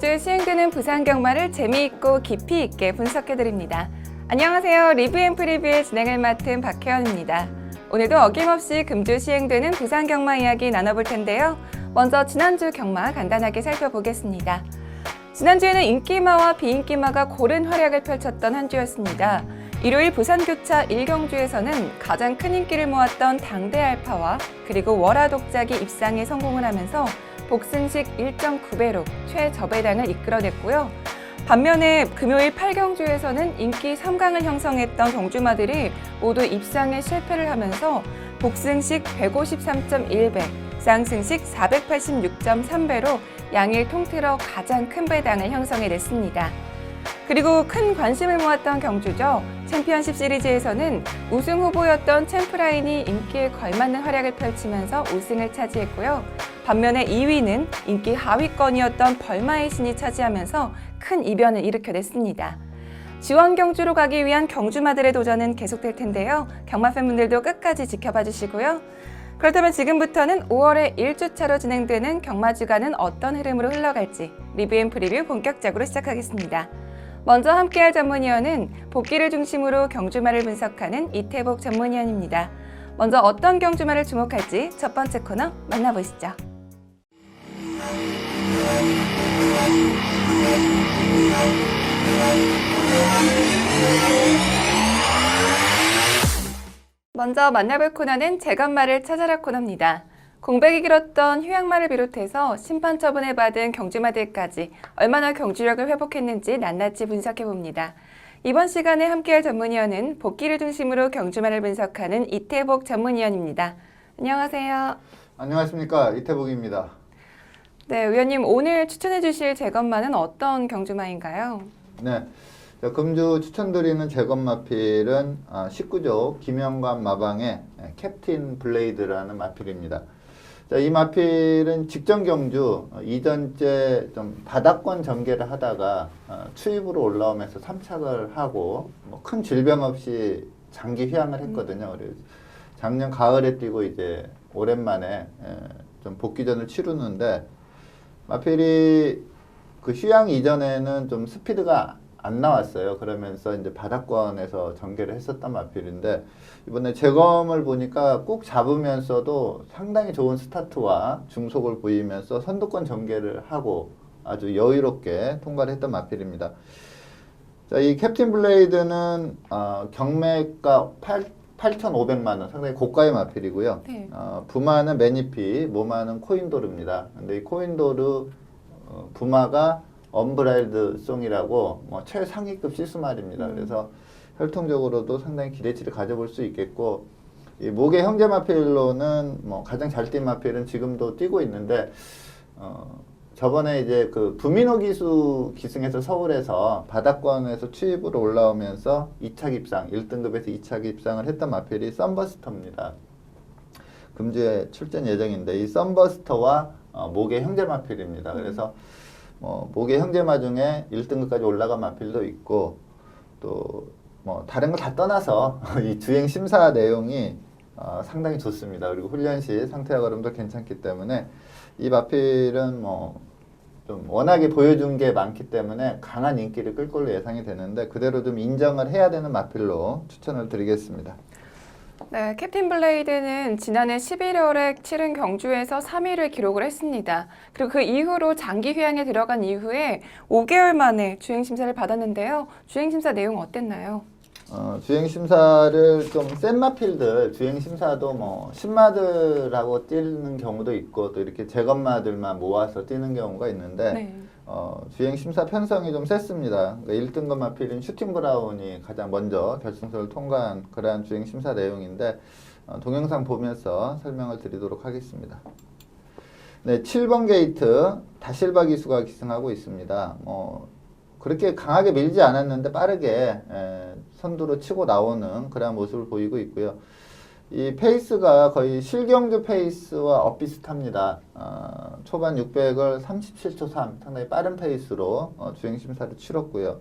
주에 시행되는 부산 경마를 재미있고 깊이 있게 분석해드립니다. 안녕하세요. 리뷰 앤 프리뷰의 진행을 맡은 박혜연입니다. 오늘도 어김없이 금주 시행되는 부산 경마 이야기 나눠볼 텐데요. 먼저 지난주 경마 간단하게 살펴보겠습니다. 지난주에는 인기마와 비인기마가 고른 활약을 펼쳤던 한 주였습니다. 일요일 부산교차 1경주에서는 가장 큰 인기를 모았던 당대 알파와 그리고 월화 독작이 입상에 성공을 하면서 복승식 1.9배로 최저배당을 이끌어냈고요. 반면에 금요일 8경주에서는 인기 3강을 형성했던 경주마들이 모두 입상에 실패를 하면서 복승식 153.1배, 쌍승식 486.3배로 양일 통틀어 가장 큰 배당을 형성해냈습니다. 그리고 큰 관심을 모았던 경주죠. 챔피언십 시리즈에서는 우승 후보였던 챔프라인이 인기에 걸맞는 활약을 펼치면서 우승을 차지했고요. 반면에 2위는 인기 하위권이었던 벌마의 신이 차지하면서 큰 이변을 일으켜냈습니다. 지원 경주로 가기 위한 경주마들의 도전은 계속될 텐데요. 경마 팬분들도 끝까지 지켜봐 주시고요. 그렇다면 지금부터는 5월의 1주차로 진행되는 경마주간은 어떤 흐름으로 흘러갈지 리뷰 앤 프리뷰 본격적으로 시작하겠습니다. 먼저 함께할 전문위원은 복귀를 중심으로 경주마를 분석하는 이태복 전문위원입니다. 먼저 어떤 경주마를 주목할지 첫 번째 코너 만나보시죠. 먼저 만나볼 코너는 재건마를 찾아라 코너입니다. 공백이 길었던 휴양마를 비롯해서 심판 처분을 받은 경주마들까지 얼마나 경주력을 회복했는지 낱낱이 분석해봅니다. 이번 시간에 함께할 전문위원은 복귀를 중심으로 경주마를 분석하는 이태복 전문위원입니다. 안녕하세요. 안녕하십니까, 이태복입니다. 네, 위원님 오늘 추천해 주실 재건마는 어떤 경주마인가요? 네, 금주 추천드리는 재건마필은 19조 김영관 마방의 캡틴 블레이드라는 마필입니다. 자, 이 마필은 직전 경주 이전째 좀 바닥권 전개를 하다가 추입으로 올라오면서 3착을 하고 큰 질병 없이 장기 휴양을 했거든요. 그래서 작년 가을에 뛰고 이제 오랜만에 좀 복귀전을 치르는데 마필이 그 휴양 이전에는 좀 스피드가 안 나왔어요. 그러면서 이제 바닥권에서 전개를 했었던 마필인데 이번에 재검을 보니까 꼭 잡으면서도 상당히 좋은 스타트와 중속을 보이면서 선두권 전개를 하고 아주 여유롭게 통과를 했던 마필입니다. 자, 이 캡틴 블레이드는 경매가 8,500만 원, 상당히 고가의 마필이고요. 네. 부마는 매니피, 모마는 코인도르입니다. 근데 이 코인도르 부마가 언브라일드 송이라고 최상위급 시스말입니다. 그래서 혈통적으로도 상당히 기대치를 가져볼 수 있겠고, 이 목의 형제 마필로는 가장 잘 뛴 마필은 지금도 뛰고 있는데, 저번에 이제 그 부민호 기수 기승에서 서울에서 바닥권에서 추입으로 올라오면서 2착 입상, 1등급에서 2착 입상을 했던 마필이 썬버스터입니다. 금주에 출전 예정인데 이 썬버스터와 목의 형제 마필입니다. 그래서 목의 형제마 중에 1등급까지 올라간 마필도 있고 또 다른 거 다 떠나서 이 주행 심사 내용이 상당히 좋습니다. 그리고 훈련 시 상태와 걸음도 괜찮기 때문에 이 마필은 좀 워낙에 보여준 게 많기 때문에 강한 인기를 끌 걸로 예상이 되는데 그대로 좀 인정을 해야 되는 마필로 추천을 드리겠습니다. 네, 캡틴 블레이드는 지난해 11월에 치른 경주에서 3위를 기록을 했습니다. 그리고 그 이후로 장기 휴양에 들어간 이후에 5개월 만에 주행심사를 받았는데요. 주행심사 내용 어땠나요? 주행심사를 좀 센 마필들, 주행심사도 신마들하고 뛰는 경우도 있고 또 이렇게 재건마들만 모아서 뛰는 경우가 있는데 네. 주행심사 편성이 좀 셌습니다. 그러니까 1등급 마필인 슈팅 브라운이 가장 먼저 결승선을 통과한 그러한 주행심사 내용인데 동영상 보면서 설명을 드리도록 하겠습니다. 네, 7번 게이트 다실바 기수가 기승하고 있습니다. 그렇게 강하게 밀지 않았는데 빠르게 선두로 치고 나오는 그런 모습을 보이고 있고요. 이 페이스가 거의 실경주 페이스와 엇비슷합니다. 초반 600을 37초 3, 상당히 빠른 페이스로 주행심사를 치렀고요.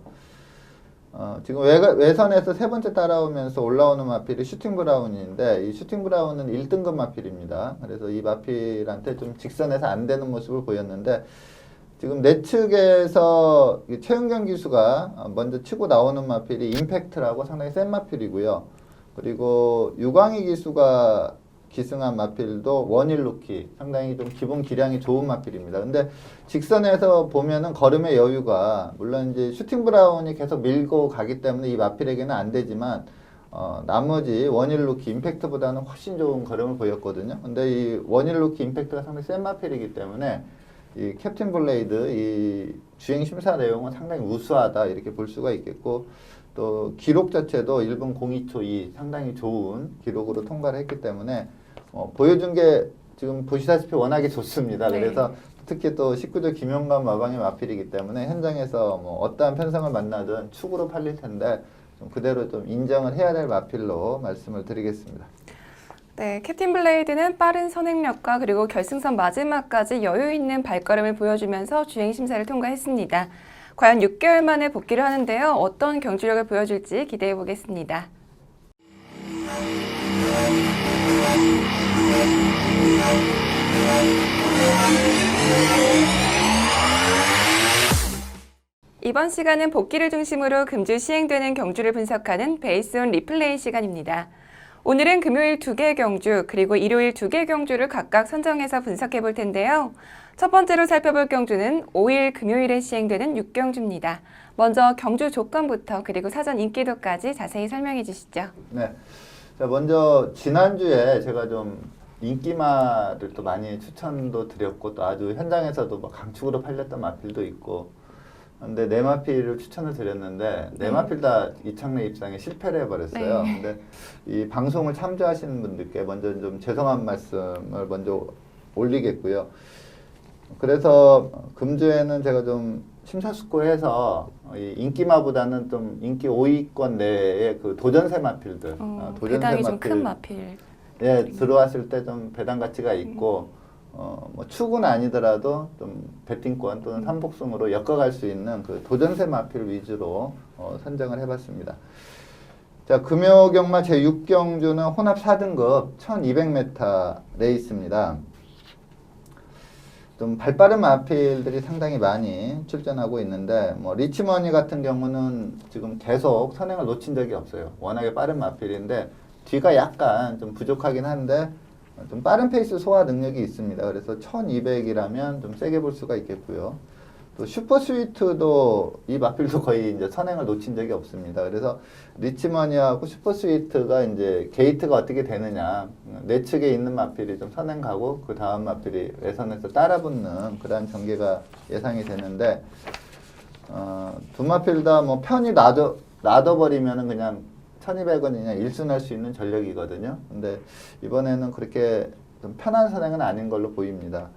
지금 외선에서 세 번째 따라오면서 올라오는 마필이 슈팅 브라운인데 이 슈팅 브라운은 1등급 마필입니다. 그래서 이 마필한테 좀 직선에서 안 되는 모습을 보였는데 지금 내측에서 최은경 기수가 먼저 치고 나오는 마필이 임팩트라고 상당히 센 마필이고요. 그리고 유광희 기수가 기승한 마필도 원일루키 상당히 좀 기본 기량이 좋은 마필입니다. 근데 직선에서 보면은 걸음의 여유가 물론 이제 슈팅 브라운이 계속 밀고 가기 때문에 이 마필에게는 안 되지만 나머지 원일루키 임팩트보다는 훨씬 좋은 걸음을 보였거든요. 근데 이 원일루키 임팩트가 상당히 센 마필이기 때문에 이 캡틴 블레이드 이 주행 심사 내용은 상당히 우수하다 이렇게 볼 수가 있겠고 또 기록 자체도 1분 02초 2 상당히 좋은 기록으로 통과를 했기 때문에 보여준 게 지금 보시다시피 워낙에 좋습니다. 네. 그래서 특히 또 19조 김용관 마방의 마필이기 때문에 현장에서 뭐 어떠한 편성을 만나든 축으로 팔릴 텐데 좀 그대로 좀 인정을 해야 될 마필로 말씀을 드리겠습니다. 네, 캡틴 블레이드는 빠른 선행력과 그리고 결승선 마지막까지 여유 있는 발걸음을 보여주면서 주행 심사를 통과했습니다. 과연 6개월 만에 복귀를 하는데요. 어떤 경주력을 보여줄지 기대해 보겠습니다. 이번 시간은 복귀를 중심으로 금주 시행되는 경주를 분석하는 베이스온 리플레이 시간입니다. 오늘은 금요일 2개 경주 그리고 일요일 2개 경주를 각각 선정해서 분석해 볼 텐데요. 첫 번째로 살펴볼 경주는 5일 금요일에 시행되는 6경주입니다. 먼저 경주 조건부터 그리고 사전 인기도까지 자세히 설명해 주시죠. 네. 자, 먼저 지난주에 제가 좀 인기마를 또 많이 추천도 드렸고 또 아주 현장에서도 뭐 강축으로 팔렸던 마필도 있고 근데 네 마필을 추천을 드렸는데 네 마필 다 이창래 입상에 실패를 해버렸어요. 네. 근데 이 방송을 참조하시는 분들께 먼저 좀 죄송한 말씀을 먼저 올리겠고요. 그래서 금주에는 제가 좀 심사숙고해서 이 인기마보다는 좀 인기 5위권 내에 그 도전세 마필들, 배당이 좀 큰 마필. 예, 들어왔을 때 좀 배당 가치가 있고 뭐 축은 아니더라도 좀 배팅권 또는 삼복승으로 엮어갈 수 있는 그 도전세 마필 위주로 선정을 해봤습니다. 자, 금요경마 제6경주는 혼합 4등급 1200m 레이스입니다. 좀 발빠른 마필들이 상당히 많이 출전하고 있는데 뭐 리치머니 같은 경우는 지금 계속 선행을 놓친 적이 없어요. 워낙에 빠른 마필인데 뒤가 약간 좀 부족하긴 한데 좀 빠른 페이스 소화 능력이 있습니다. 그래서 1200이라면 좀 세게 볼 수가 있겠고요. 또 슈퍼 스위트도 이 마필도 거의 이제 선행을 놓친 적이 없습니다. 그래서 리치머니하고 슈퍼 스위트가 이제 게이트가 어떻게 되느냐 내 측에 있는 마필이 좀 선행 가고 그 다음 마필이 외선에서 따라붙는 그런 전개가 예상이 되는데 두 마필 다 뭐 편히 놔둬버리면은 그냥 1200은 그냥 일순할 수 있는 전력이거든요. 근데 이번에는 그렇게 좀 편한 선행은 아닌 걸로 보입니다.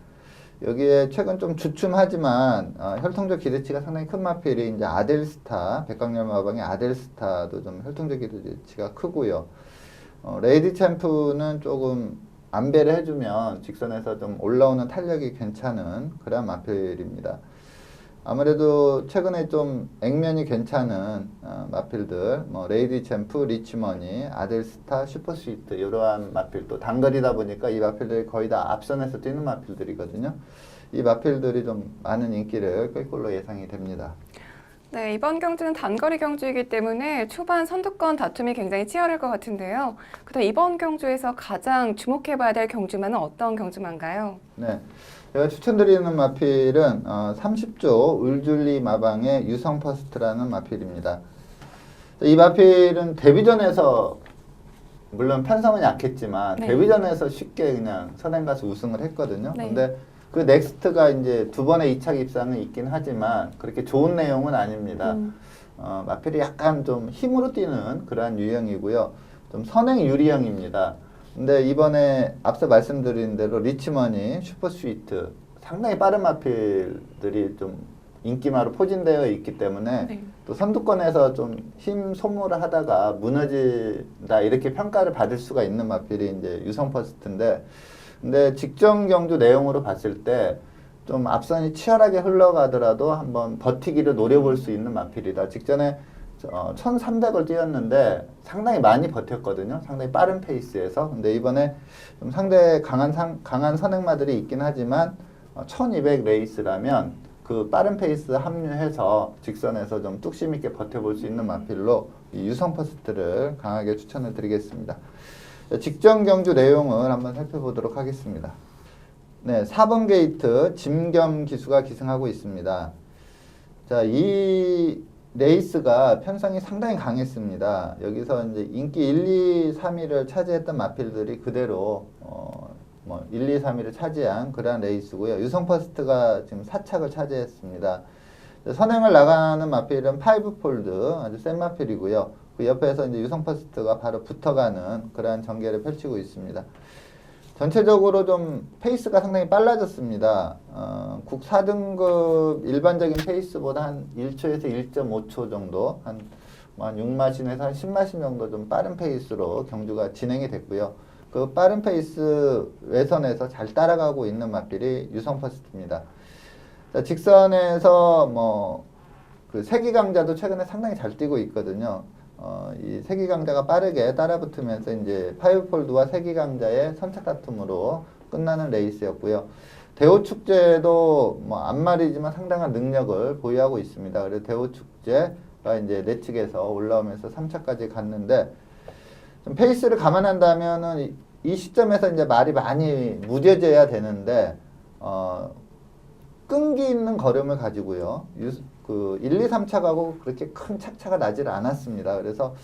여기에 최근 좀 주춤하지만 혈통적 기대치가 상당히 큰 마필이 이제 아델스타, 백강렬 마방의 아델스타도 좀 혈통적 기대치가 크고요. 레이디 챔프는 조금 안배를 해주면 직선에서 좀 올라오는 탄력이 괜찮은 그런 마필입니다. 아무래도 최근에 좀 액면이 괜찮은 마필들, 뭐 레이디 챔프, 리치머니, 아델스타, 슈퍼스위트 이러한 마필 또 단거리다 보니까 이 마필들이 거의 다 앞선에서 뛰는 마필들이거든요. 이 마필들이 좀 많은 인기를 끌 걸로 예상이 됩니다. 네, 이번 경주는 단거리 경주이기 때문에 초반 선두권 다툼이 굉장히 치열할 것 같은데요. 그럼 이번 경주에서 가장 주목해봐야 될 경주만은 어떤 경주만가요? 네. 제가 추천드리는 마필은 30조 울줄리 마방의 유성 퍼스트라는 마필입니다. 이 마필은 데뷔전에서 물론 편성은 약했지만 네. 데뷔전에서 쉽게 그냥 선행 가서 우승을 했거든요. 네. 근데 그 넥스트가 이제 두 번의 2차 입상은 있긴 하지만 그렇게 좋은 내용은 아닙니다. 마필이 약간 좀 힘으로 뛰는 그러한 유형이고요. 좀 선행 유리형입니다. 근데 이번에 앞서 말씀드린 대로 리치머니, 슈퍼스위트 상당히 빠른 마필들이 좀 인기마로 포진되어 있기 때문에 네. 또 선두권에서 좀 힘 소모를 하다가 무너진다 이렇게 평가를 받을 수가 있는 마필이 이제 유성 퍼스트인데 근데 직전 경주 내용으로 봤을 때 좀 앞선이 치열하게 흘러가더라도 한번 버티기를 노려볼 수 있는 마필이다. 직전에 1300을 뛰었는데 상당히 많이 버텼거든요. 상당히 빠른 페이스에서. 근데 이번에 좀 상당히 강한 선행마들이 있긴 하지만 1200 레이스라면 그 빠른 페이스 합류해서 직선에서 좀 뚝심 있게 버텨볼 수 있는 마필로 이 유성 퍼스트를 강하게 추천을 드리겠습니다. 직전 경주 내용을 한번 살펴보도록 하겠습니다. 네, 4번 게이트 짐겸 기수가 기승하고 있습니다. 자, 이 레이스가 편성이 상당히 강했습니다. 여기서 이제 인기 1, 2, 3위를 차지했던 마필들이 그대로 1, 2, 3위를 차지한 그러한 레이스고요. 유성 퍼스트가 지금 4착을 차지했습니다. 선행을 나가는 마필은 5폴드, 아주 센 마필이고요. 그 옆에서 이제 유성 퍼스트가 바로 붙어가는 그러한 전개를 펼치고 있습니다. 전체적으로 좀 페이스가 상당히 빨라졌습니다. 국 4등급 일반적인 페이스보다 한 1초에서 1.5초 정도, 한 6마신에서 한 10마신 정도 좀 빠른 페이스로 경주가 진행이 됐고요. 그 빠른 페이스 외선에서 잘 따라가고 있는 마필이 유성 퍼스트입니다. 자, 직선에서 그 세기강자도 최근에 상당히 잘 뛰고 있거든요. 이 세기강자가 빠르게 따라붙으면서 이제 파이브폴드와 세기강자의 선착 다툼으로 끝나는 레이스였고요. 대호축제도 앞말이지만 상당한 능력을 보유하고 있습니다. 그래서 대호축제가 이제 내 측에서 올라오면서 3차까지 갔는데, 좀 페이스를 감안한다면은 이 시점에서 이제 말이 많이 무뎌져야 되는데, 끈기 있는 걸음을 가지고요. 그 1, 2, 3차가고 그렇게 큰 착차가 나질 않았습니다. 그래서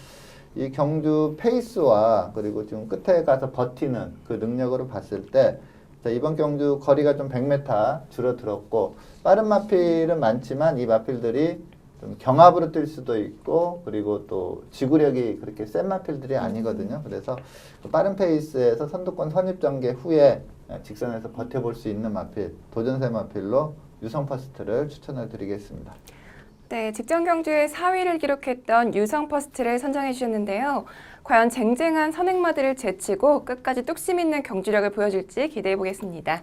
이 경주 페이스와 그리고 지금 끝에 가서 버티는 그 능력으로 봤을 때, 자, 이번 경주 거리가 좀 100m 줄어들었고, 빠른 마필은 많지만 이 마필들이 좀 경합으로 뛸 수도 있고, 그리고 또 지구력이 그렇게 센 마필들이 아니거든요. 그래서 그 빠른 페이스에서 선두권 선입 전개 후에 직선에서 버텨볼 수 있는 마필, 도전세 마필로 유성 퍼스트를 추천을 드리겠습니다. 네, 직전 경주에 4위를 기록했던 유성 퍼스트를 선정해 주셨는데요. 과연 쟁쟁한 선행마들을 제치고 끝까지 뚝심 있는 경주력을 보여줄지 기대해 보겠습니다.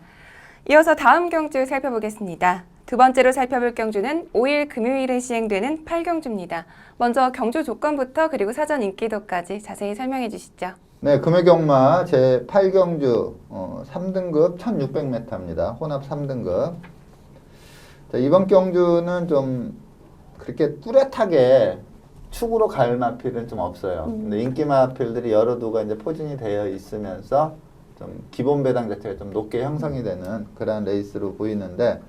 이어서 다음 경주 살펴보겠습니다. 두 번째로 살펴볼 경주는 5일 금요일에 시행되는 8경주입니다. 먼저 경주 조건부터 그리고 사전 인기도까지 자세히 설명해 주시죠. 네, 금요경마 제8경주 3등급 1600m입니다. 혼합 3등급. 자, 이번 경주는 좀 그렇게 뚜렷하게 축으로 갈 마필은 좀 없어요. 근데 인기 마필들이 여러 두가 이제 포진이 되어 있으면서 좀 기본 배당 자체가 좀 높게 형성이 되는 그런 레이스로 보이는데,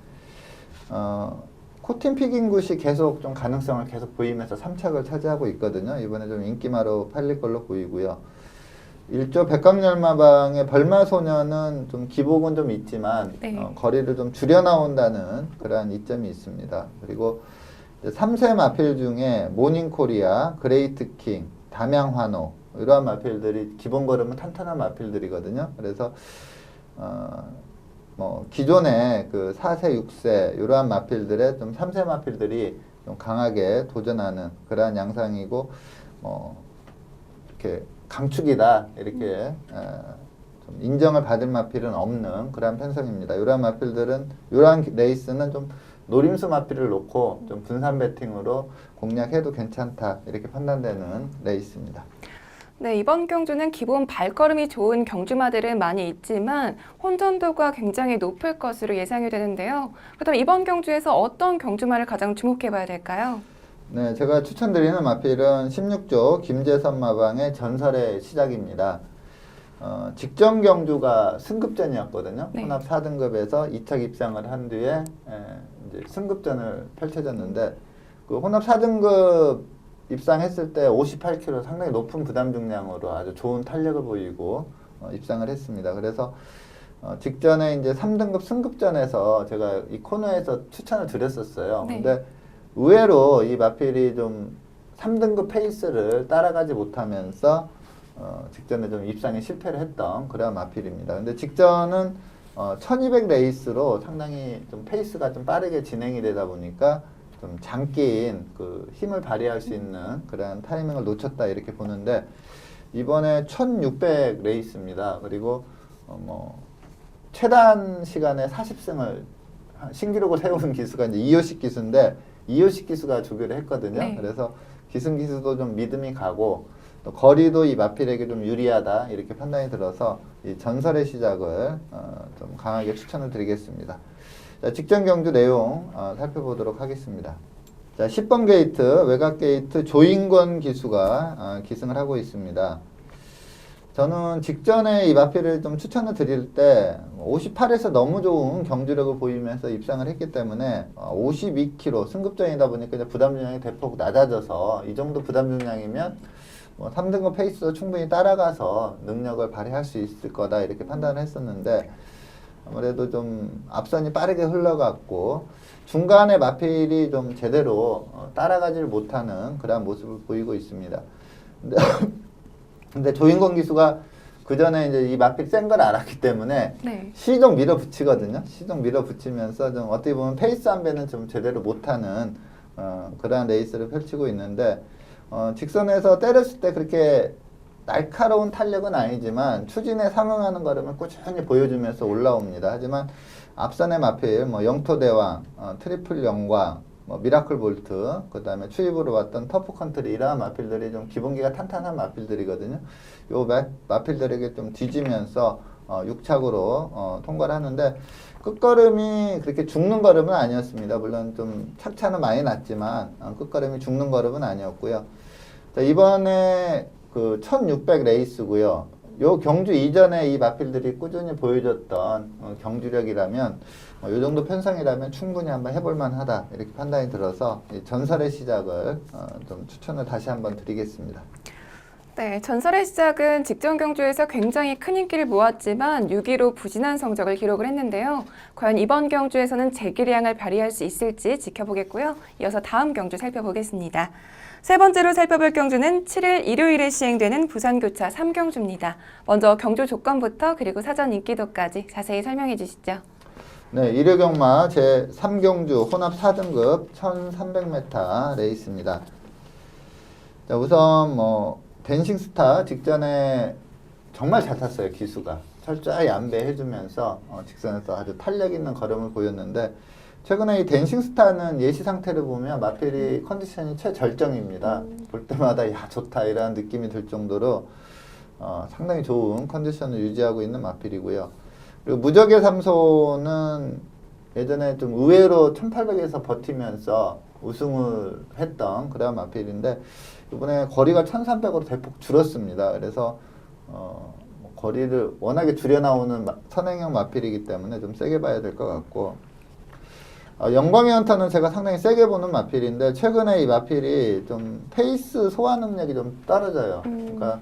코틴 피긴굿이 계속 좀 가능성을 계속 보이면서 3착을 차지하고 있거든요. 이번에 좀 인기마로 팔릴 걸로 보이고요. 1조 백광열마방의 벌마소녀는 좀 기복은 좀 있지만 네. 거리를 좀 줄여 나온다는 그러한 이점이 있습니다. 그리고 3세 마필 중에 모닝코리아, 그레이트킹, 담양환호 이러한 마필들이 기본 걸음은 탄탄한 마필들이거든요. 그래서 기존의 그 4세, 6세 이러한 마필들의 좀 3세 마필들이 좀 강하게 도전하는 그러한 양상이고, 이렇게 강축이다 이렇게 좀 인정을 받을 마필은 없는 그러한 편성입니다. 이러한 마필들은, 이러한 레이스는 좀 노림수 마필을 놓고 좀 분산 배팅으로 공략해도 괜찮다 이렇게 판단되는 레이스입니다. 네, 이번 경주는 기본 발걸음이 좋은 경주마들은 많이 있지만 혼전도가 굉장히 높을 것으로 예상이 되는데요. 그렇다면 이번 경주에서 어떤 경주마를 가장 주목해 봐야 될까요? 네, 제가 추천드리는 마필은 16조 김재선 마방의 전설의 시작입니다. 직전 경주가 승급전이었거든요. 네. 혼합 4등급에서 2착 입상을 한 뒤에 이제 승급전을 펼쳐졌는데, 그 혼합 4등급 입상했을 때 58kg 상당히 높은 부담 중량으로 아주 좋은 탄력을 보이고 입상을 했습니다. 그래서 직전에 이제 3등급 승급전에서 제가 이 코너에서 추천을 드렸었어요. 네. 근데 의외로 이 마필이 좀 3등급 페이스를 따라가지 못하면서 직전에 좀 입상에 실패를 했던 그런 마필입니다. 근데 직전은 1200 레이스로 상당히 좀 페이스가 좀 빠르게 진행이 되다 보니까 좀 장기인 그 힘을 발휘할 수 있는 그런 타이밍을 놓쳤다 이렇게 보는데, 이번에 1600 레이스입니다. 그리고 최단 시간에 40승을 신기록을 세운 기수가 이제 이효식 기수인데, 이효식 기수가 조교를 했거든요. 네. 그래서 기승 기수도 좀 믿음이 가고 또 거리도 이 마필에게 좀 유리하다 이렇게 판단이 들어서 이 전설의 시작을 좀 강하게 추천을 드리겠습니다. 자, 직전 경주 내용 살펴보도록 하겠습니다. 자, 10번 게이트, 외곽 게이트 조인권 기수가 기승을 하고 있습니다. 저는 직전에 이 마필을 좀 추천을 드릴 때 58에서 너무 좋은 경주력을 보이면서 입상을 했기 때문에 52kg 승급전이다 보니까 이제 부담 중량이 대폭 낮아져서 이 정도 부담 중량이면 뭐 3등급 페이스도 충분히 따라가서 능력을 발휘할 수 있을 거다 이렇게 판단을 했었는데 아무래도 좀 앞선이 빠르게 흘러갔고 중간에 마필이 좀 제대로 따라가지를 못하는 그런 모습을 보이고 있습니다. 근데 조인권 기수가 그 전에 이제 이 마필 센 걸 알았기 때문에 네. 시종 밀어붙이거든요. 시종 밀어붙이면서 좀 어떻게 보면 페이스 한 배는 좀 제대로 못하는 그러한 레이스를 펼치고 있는데 직선에서 때렸을 때 그렇게 날카로운 탄력은 아니지만 추진에 상응하는 걸음을 꾸준히 보여주면서 올라옵니다. 하지만 앞선의 마필, 뭐 영토대왕, 트리플 영광, 뭐 미라클 볼트, 그 다음에 추입으로 왔던 터프 컨트리 이러한 마필들이 좀 기본기가 탄탄한 마필들이거든요. 요 마필들에게 좀 뒤지면서 6착으로 통과를 하는데 끝걸음이 그렇게 죽는 걸음은 아니었습니다. 물론 좀 착차는 많이 났지만 끝걸음이 죽는 걸음은 아니었고요. 자, 이번에 그 1600 레이스고요. 요 경주 이전에 이 마필들이 꾸준히 보여줬던 경주력이라면 요 정도 편성이라면 충분히 한번 해볼 만하다 이렇게 판단이 들어서 이 전설의 시작을 좀 추천을 다시 한번 드리겠습니다. 네, 전설의 시작은 직전 경주에서 굉장히 큰 인기를 모았지만 6위로 부진한 성적을 기록을 했는데요. 과연 이번 경주에서는 재기량을 발휘할 수 있을지 지켜보겠고요. 이어서 다음 경주 살펴보겠습니다. 세 번째로 살펴볼 경주는 7일 일요일에 시행되는 부산교차 3경주입니다. 먼저 경주 조건부터 그리고 사전 인기도까지 자세히 설명해 주시죠. 네, 1회 경마 제3경주 혼합 4등급 1300m 레이스입니다. 자, 우선 뭐 댄싱스타 직전에 정말 잘 탔어요. 기수가 철저히 안배해주면서 직선에서 아주 탄력 있는 걸음을 보였는데 최근에 이 댄싱스타는 예시 상태를 보면 마필이 컨디션이 최절정입니다. 볼 때마다 야 좋다 이런 느낌이 들 정도로 상당히 좋은 컨디션을 유지하고 있는 마필이고요. 그리고 무적의 삼소는 예전에 좀 의외로 1800에서 버티면서 우승을 했던 그런 마필인데 이번에 거리가 1300으로 대폭 줄었습니다. 그래서 거리를 워낙에 줄여 나오는 선행형 마필이기 때문에 좀 세게 봐야 될 것 같고 영광의 헌터는 제가 상당히 세게 보는 마필인데 최근에 이 마필이 좀 페이스 소화 능력이 좀 떨어져요. 그러니까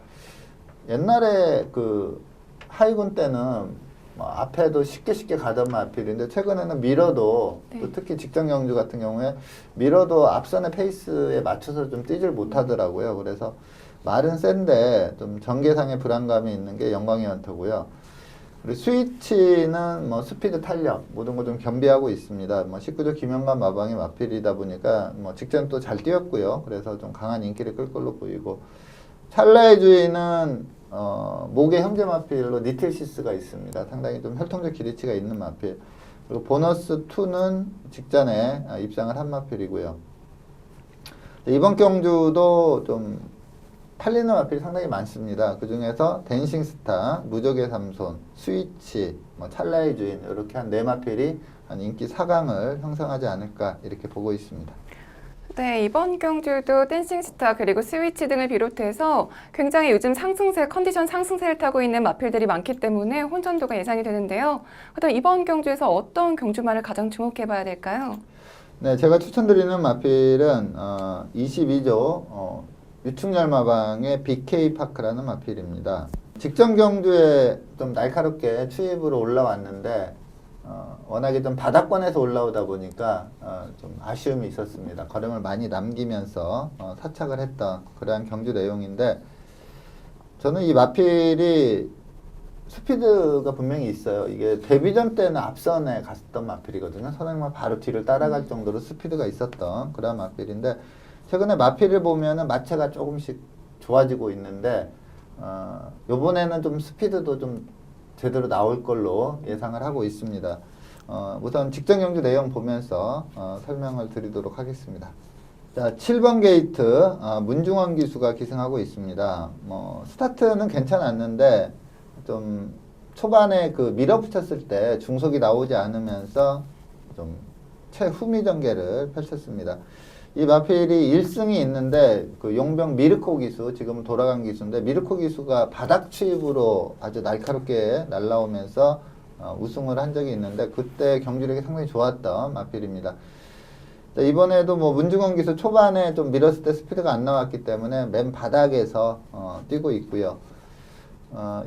옛날에 그 하이군 때는 뭐 앞에도 쉽게 가던 마필인데 최근에는 밀어도 네. 또 특히 직전 경주 같은 경우에 밀어도 앞선의 페이스에 맞춰서 좀 뛰질 못하더라고요. 그래서 말은 센데 좀 전개상의 불안감이 있는 게 영광의 헌터고요. 그리고 스위치는 뭐 스피드 탄력 모든 걸 좀 겸비하고 있습니다. 뭐 19조 김영관 마방이 마필이다 보니까 뭐 직전 또 잘 뛰었고요. 그래서 좀 강한 인기를 끌 걸로 보이고 찰나의 주인은 목의 형제 마필로 니틀시스가 있습니다. 상당히 좀 혈통적 기리치가 있는 마필. 그리고 보너스 2는 직전에 입상을 한 마필이고요. 이번 경주도 좀 팔리는 마필이 상당히 많습니다. 그 중에서 댄싱스타, 무적의 삼손, 스위치, 뭐 찰나의 주인 이렇게 한 4마필이 한 인기 4강을 형성하지 않을까 이렇게 보고 있습니다. 네, 이번 경주도 댄싱스타 그리고 스위치 등을 비롯해서 굉장히 요즘 상승세, 컨디션 상승세를 타고 있는 마필들이 많기 때문에 혼전도가 예상이 되는데요. 그렇다면 이번 경주에서 어떤 경주마를 가장 주목해 봐야 될까요? 네, 제가 추천드리는 마필은 22조 유충열마방의 BK파크라는 마필입니다. 직전 경주에 좀 날카롭게 추입으로 올라왔는데 워낙에 좀 바닥권에서 올라오다 보니까 좀 아쉬움이 있었습니다. 걸음을 많이 남기면서 사착을 했던 그러한 경주 내용인데 저는 이 마필이 스피드가 분명히 있어요. 이게 데뷔전 때는 앞선에 갔었던 마필이거든요. 선행만 바로 뒤를 따라갈 정도로 스피드가 있었던 그런 마필인데 최근에 마필을 보면은 마체가 조금씩 좋아지고 있는데 요번에는 좀 스피드도 좀 제대로 나올 걸로 예상을 하고 있습니다. 우선 직전 경주 내용 보면서 설명을 드리도록 하겠습니다. 자, 7번 게이트 문중원 기수가 기승하고 있습니다. 뭐 스타트는 괜찮았는데 좀 초반에 그 밀어붙였을 때 중속이 나오지 않으면서 좀 최후미 전개를 펼쳤습니다. 이 마필이 1승이 있는데 그 용병 미르코 기수, 지금 돌아간 기수인데 미르코 기수가 바닥 추입으로 아주 날카롭게 날라오면서 우승을 한 적이 있는데 그때 경주력이 상당히 좋았던 마필입니다. 이번에도 뭐 문중원 기수 초반에 좀 밀었을 때 스피드가 안 나왔기 때문에 맨 바닥에서 뛰고 있고요.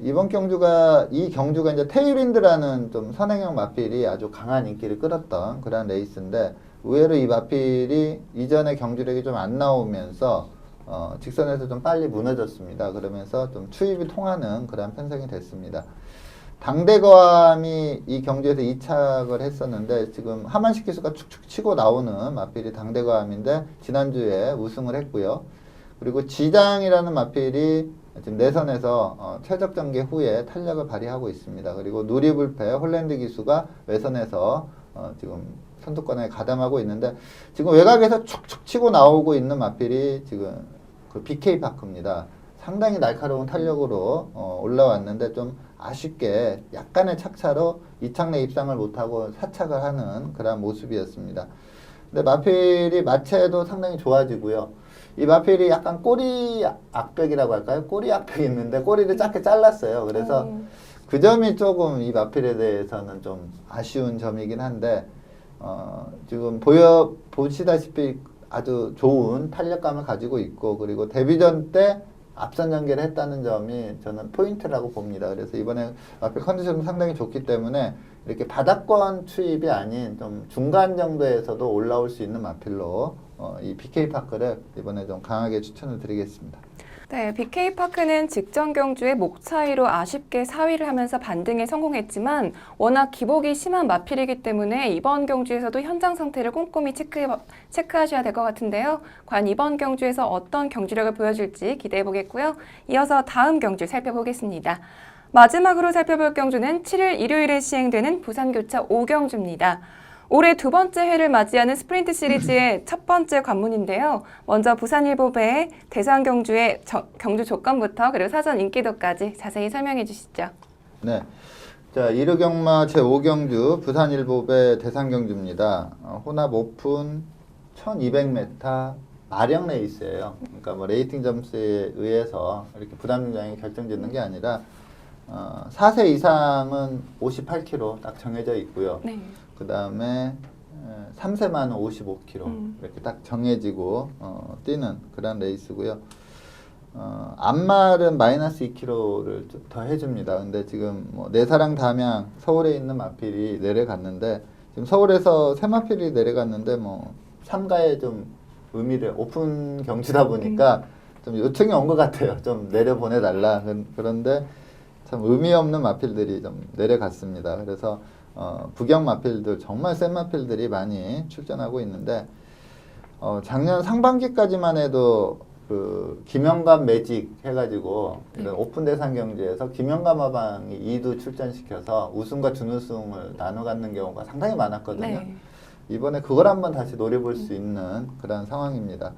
이번 경주가 이제 테일윈드라는 좀 선행형 마필이 아주 강한 인기를 끌었던 그런 레이스인데 의외로 이 마필이 이전에 경주력이 좀 안 나오면서 직선에서 좀 빨리 무너졌습니다. 그러면서 좀 추입이 통하는 그런 편성이 됐습니다. 당대거함이 이 경주에서 2착을 했었는데 지금 하만식 기수가 축축 치고 나오는 마필이 당대거함인데 지난주에 우승을 했고요. 그리고 지장이라는 마필이 지금 내선에서 최적 전개 후에 탄력을 발휘하고 있습니다. 그리고 누리불패 홀랜드 기수가 외선에서 지금 선두권에 가담하고 있는데 지금 외곽에서 축축 치고 나오고 있는 마필이 지금 그 BK 파크입니다. 상당히 날카로운 탄력으로 올라왔는데 좀 아쉽게 약간의 착차로 2착 내 입상을 못하고 4착을 하는 그런 모습이었습니다. 근데 마필이 마체도 상당히 좋아지고요. 이 마필이 약간 꼬리 악벽이라고 할까요? 꼬리 악벽이 있는데 꼬리를 짧게 잘랐어요. 그래서 그 점이 조금 이 마필에 대해서는 좀 아쉬운 점이긴 한데 지금 보시다시피 아주 좋은 탄력감을 가지고 있고 그리고 데뷔전 때 앞선 전개를 했다는 점이 저는 포인트라고 봅니다. 그래서 이번에 마필 컨디션이 상당히 좋기 때문에 이렇게 바닥권 추입이 아닌 좀 중간 정도에서도 올라올 수 있는 마필로 이 BK 파크를 이번에 좀 강하게 추천을 드리겠습니다. 네, BK 파크는 직전 경주에 목 차이로 아쉽게 4위를 하면서 반등에 성공했지만 워낙 기복이 심한 마필이기 때문에 이번 경주에서도 현장 상태를 꼼꼼히 체크하셔야 될 것 같은데요. 과연 이번 경주에서 어떤 경주력을 보여줄지 기대해 보겠고요. 이어서 다음 경주 살펴보겠습니다. 마지막으로 살펴볼 경주는 7일 일요일에 시행되는 부산교차 5경주입니다. 올해 두 번째 회를 맞이하는 스프린트 시리즈의 첫 번째 관문인데요. 먼저 부산일보배의 대상경주의 경주 조건부터 그리고 사전 인기도까지 자세히 설명해 주시죠. 네. 자, 1호 경마 제5경주 부산일보배 대상경주입니다. 혼합 오픈 1200m 마력 레이스예요. 그러니까 뭐 레이팅 점수에 의해서 이렇게 부담 중량이 결정짓는 게 아니라 4세 이상은 58kg 딱 정해져 있고요. 네. 그 다음에 3세만은 55kg 이렇게 딱 정해지고 뛰는 그런 레이스고요. 앞말은 마이너스 2kg를 더 해줍니다. 근데 지금 뭐 내사랑 담양 서울에 있는 마필이 내려갔는데 지금 서울에서 새 마필이 내려갔는데 뭐 삼가에 좀 의미를 오픈 경주다 보니까 좀 요청이 온 것 같아요. 좀 내려 보내달라. 그런데 참 의미 없는 마필들이 좀 내려갔습니다. 그래서 북영 마필들 정말 센 마필들이 많이 출전하고 있는데 작년 상반기까지만 해도 그 김영감 매직 해가지고 오픈 대상 경주에서 김영감 마방이 2두 출전시켜서 우승과 준우승을 나눠 갖는 경우가 상당히 많았거든요. 네. 이번에 그걸 한번 다시 노려볼 수 있는 그런 상황입니다.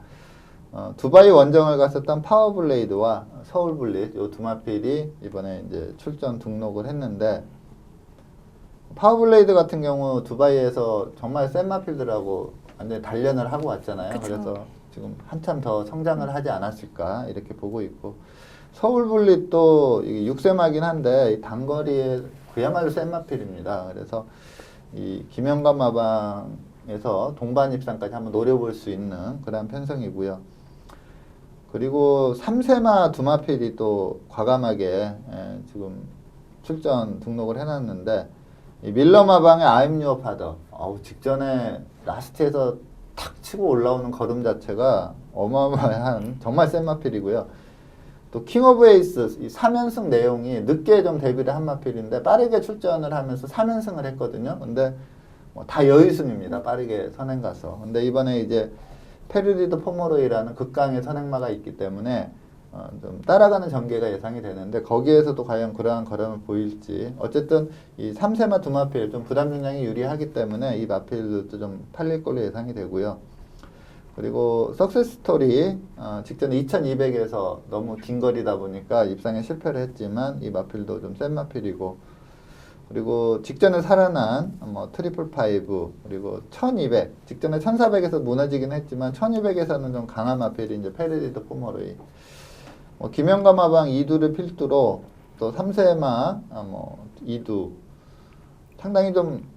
두바이 원정을 갔었던 파워블레이드와 서울블릿 이 두 마필이 이번에 이제 출전 등록을 했는데 파워블레이드 같은 경우 두바이에서 정말 센 마필들하고 완전히 단련을 하고 왔잖아요. 그쵸. 그래서 지금 한참 더 성장을 하지 않았을까 이렇게 보고 있고 서울블릿도 6세마긴 한데 이 단거리에 그야말로 센 마필입니다. 그래서 이 김영감 마방에서 동반 입상까지 한번 노려볼 수 있는 그런 편성이고요. 그리고 3세마 두 마필이 또 과감하게 지금 출전 등록을 해놨는데 이 밀러 마방의 I'm Your Father 직전에 라스트에서 탁 치고 올라오는 걸음 자체가 어마어마한 정말 센 마필이고요. 또 킹 오브 에이스 이 3연승 내용이 늦게 좀 데뷔를 한 마필인데 빠르게 출전을 하면서 3연승을 했거든요. 근데 뭐 다 여의순입니다. 빠르게 선행 가서. 근데 이번에 이제 페르디도 포모로이라는 극강의 선행마가 있기 때문에 좀 따라가는 전개가 예상이 되는데 거기에서도 과연 그러한 걸음을 보일지 어쨌든 이 3세마 두 마필 좀 부담 중량이 유리하기 때문에 이 마필도 좀 팔릴 걸로 예상이 되고요. 그리고 석세스 스토리 직전에 2200에서 너무 긴 거리다 보니까 입상에 실패를 했지만 이 마필도 좀 센 마필이고 그리고 직전에 살아난 뭐 트리플 파이브 그리고 1200 직전에 1400에서 무너지긴 했지만 1200에서는 좀 강한 마필이 이제 페르디드 포머로이 뭐 김영감마방 2두를 필두로 또 3세마 뭐 2두 상당히 좀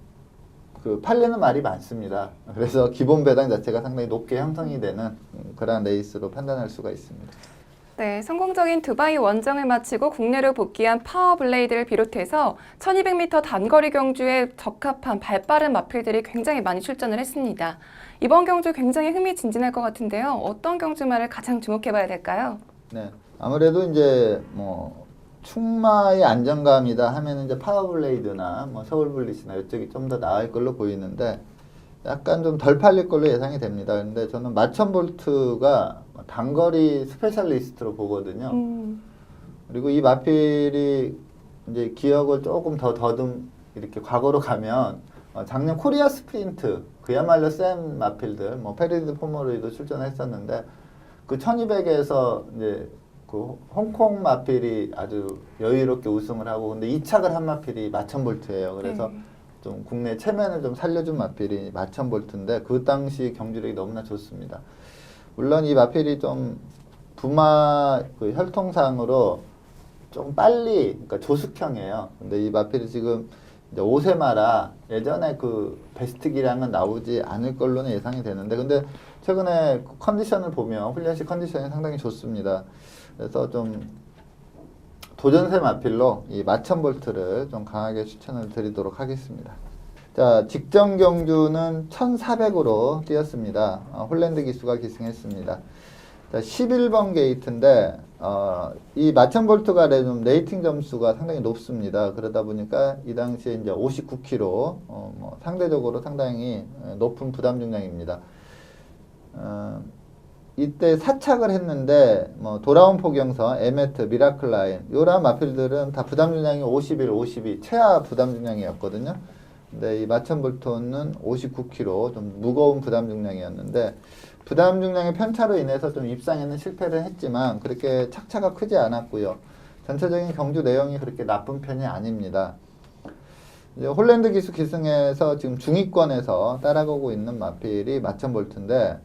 그 팔리는 말이 많습니다. 그래서 기본 배당 자체가 상당히 높게 형성이 되는 그런 레이스로 판단할 수가 있습니다. 네, 성공적인 두바이 원정을 마치고 국내로 복귀한 파워블레이드를 비롯해서 1200m 단거리 경주에 적합한 발빠른 마필들이 굉장히 많이 출전을 했습니다. 이번 경주 굉장히 흥미진진할 것 같은데요. 어떤 경주마를 가장 주목해봐야 될까요? 네, 아무래도 이제 뭐 충마의 안정감이다 하면 이제 파워블레이드나 뭐 서울블리스나 이쪽이 좀 더 나을 걸로 보이는데 약간 좀 덜 팔릴 걸로 예상이 됩니다. 근데 저는 마천볼트가 단거리 스페셜리스트로 보거든요. 그리고 이 마필이 이제 기억을 조금 더 더듬 이렇게 과거로 가면 작년 코리아 스프린트 그야말로 센 마필들 뭐 페리드 포머로이도 출전했었는데 그 1200에서 이제 그 홍콩 마필이 아주 여유롭게 우승을 하고 근데 이착을 한 마필이 마천볼트예요. 그래서 좀 국내 체면을 좀 살려준 마필이 마천볼트인데 그 당시 경주력이 너무나 좋습니다. 물론 이 마필이 좀 부마 그 혈통상으로 좀 빨리 그러니까 조숙형이에요. 근데 이 마필이 지금 이제 5세마라 예전에 그 베스트 기량은 나오지 않을 걸로는 예상이 되는데 근데 최근에 컨디션을 보면 훈련식 컨디션이 상당히 좋습니다. 그래서 좀 도전세 마필로 이 마천볼트를 좀 강하게 추천을 드리도록 하겠습니다. 자, 직전 경주는 1400으로 뛰었습니다. 홀랜드 기수가 기승했습니다. 자, 11번 게이트인데 이 마천볼트가 좀 레이팅 점수가 상당히 높습니다. 그러다 보니까 이 당시에 이제 59kg 뭐 상대적으로 상당히 높은 부담 중량입니다. 이때 사착을 했는데 뭐 돌아온 포경선, 에메트, 미라클 라인 요런 마필들은 다 부담 중량이 51, 52 최하 부담 중량이었거든요. 근데 이 마천볼트는 59kg 좀 무거운 부담 중량이었는데 부담 중량의 편차로 인해서 좀 입상에는 실패를 했지만 그렇게 착차가 크지 않았고요. 전체적인 경주 내용이 그렇게 나쁜 편이 아닙니다. 이제 홀랜드 기수 기승에서 지금 중위권에서 따라가고 있는 마필이 마천볼트인데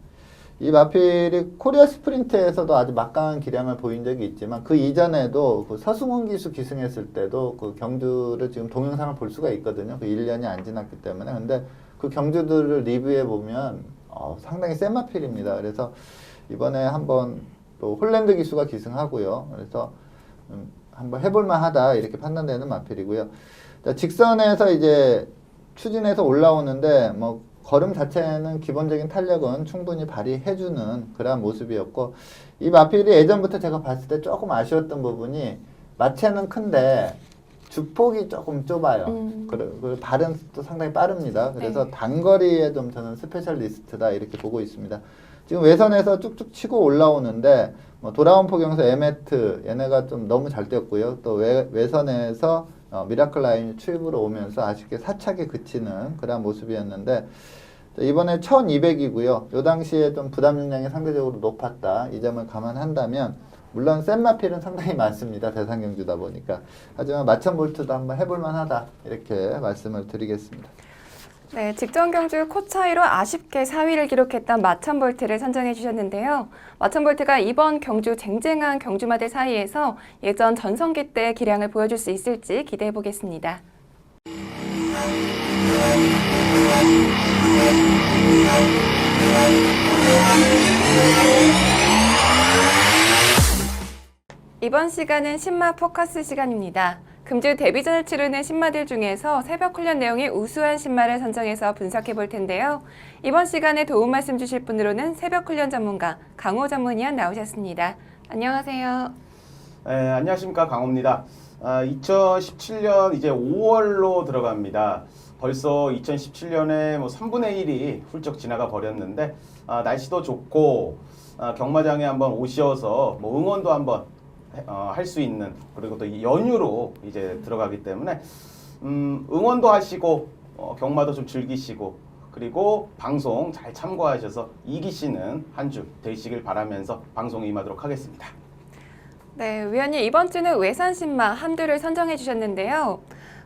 이 마필이 코리아 스프린트에서도 아주 막강한 기량을 보인 적이 있지만 그 이전에도 그 서승훈 기수 기승했을 때도 그 경주를 지금 동영상을 볼 수가 있거든요. 그 1년이 안 지났기 때문에. 근데 그 경주들을 리뷰해 보면 상당히 센 마필입니다. 그래서 이번에 한번 또 홀랜드 기수가 기승하고요. 그래서 한번 해볼만 하다 이렇게 판단되는 마필이고요. 자, 직선에서 이제 추진해서 올라오는데 뭐 걸음 자체는 기본적인 탄력은 충분히 발휘해주는 그러한 모습이었고 이 마필이 예전부터 제가 봤을 때 조금 아쉬웠던 부분이 마체는 큰데 주폭이 조금 좁아요. 그리고 발은 또 상당히 빠릅니다. 그래서 단거리에 좀 저는 스페셜리스트다 이렇게 보고 있습니다. 지금 외선에서 쭉쭉 치고 올라오는데 뭐 돌아온 포경선 에메트 얘네가 좀 너무 잘 뛰었고요. 또 외선에서 미라클 라인 추입으로 오면서 아쉽게 사착에 그치는 그런 모습이었는데 이번에 1200이고요. 요 당시에 좀 부담 중량이 상대적으로 높았다. 이 점을 감안한다면 물론 센 마필은 상당히 많습니다. 대상 경주다 보니까. 하지만 마천볼트도 한번 해볼만 하다. 이렇게 말씀을 드리겠습니다. 네, 직전 경주 코 차이로 아쉽게 4위를 기록했던 마천볼트를 선정해 주셨는데요. 마천볼트가 이번 경주 쟁쟁한 경주마들 사이에서 예전 전성기 때 기량을 보여줄 수 있을지 기대해 보겠습니다. 이번 시간은 신마 포커스 시간입니다. 금주 데뷔전을 치르는 신마들 중에서 새벽 훈련 내용이 우수한 신마를 선정해서 분석해 볼 텐데요. 이번 시간에 도움 말씀 주실 분으로는 새벽 훈련 전문가 강호 전문위원 나오셨습니다. 안녕하세요. 네, 안녕하십니까, 강호입니다. 2017년 이제 5월로 들어갑니다. 벌써 2017년에 뭐 3분의 1이 훌쩍 지나가 버렸는데 날씨도 좋고 경마장에 한번 오셔서 뭐 응원도 한번 할 수 있는 그리고 또 연휴로 이제 들어가기 때문에 응원도 하시고 경마도 좀 즐기시고 그리고 방송 잘 참고하셔서 이기시는 한 주 되시길 바라면서 방송에 임하도록 하겠습니다. 네, 위원님 이번 주는 외산 신마 한두를 선정해 주셨는데요.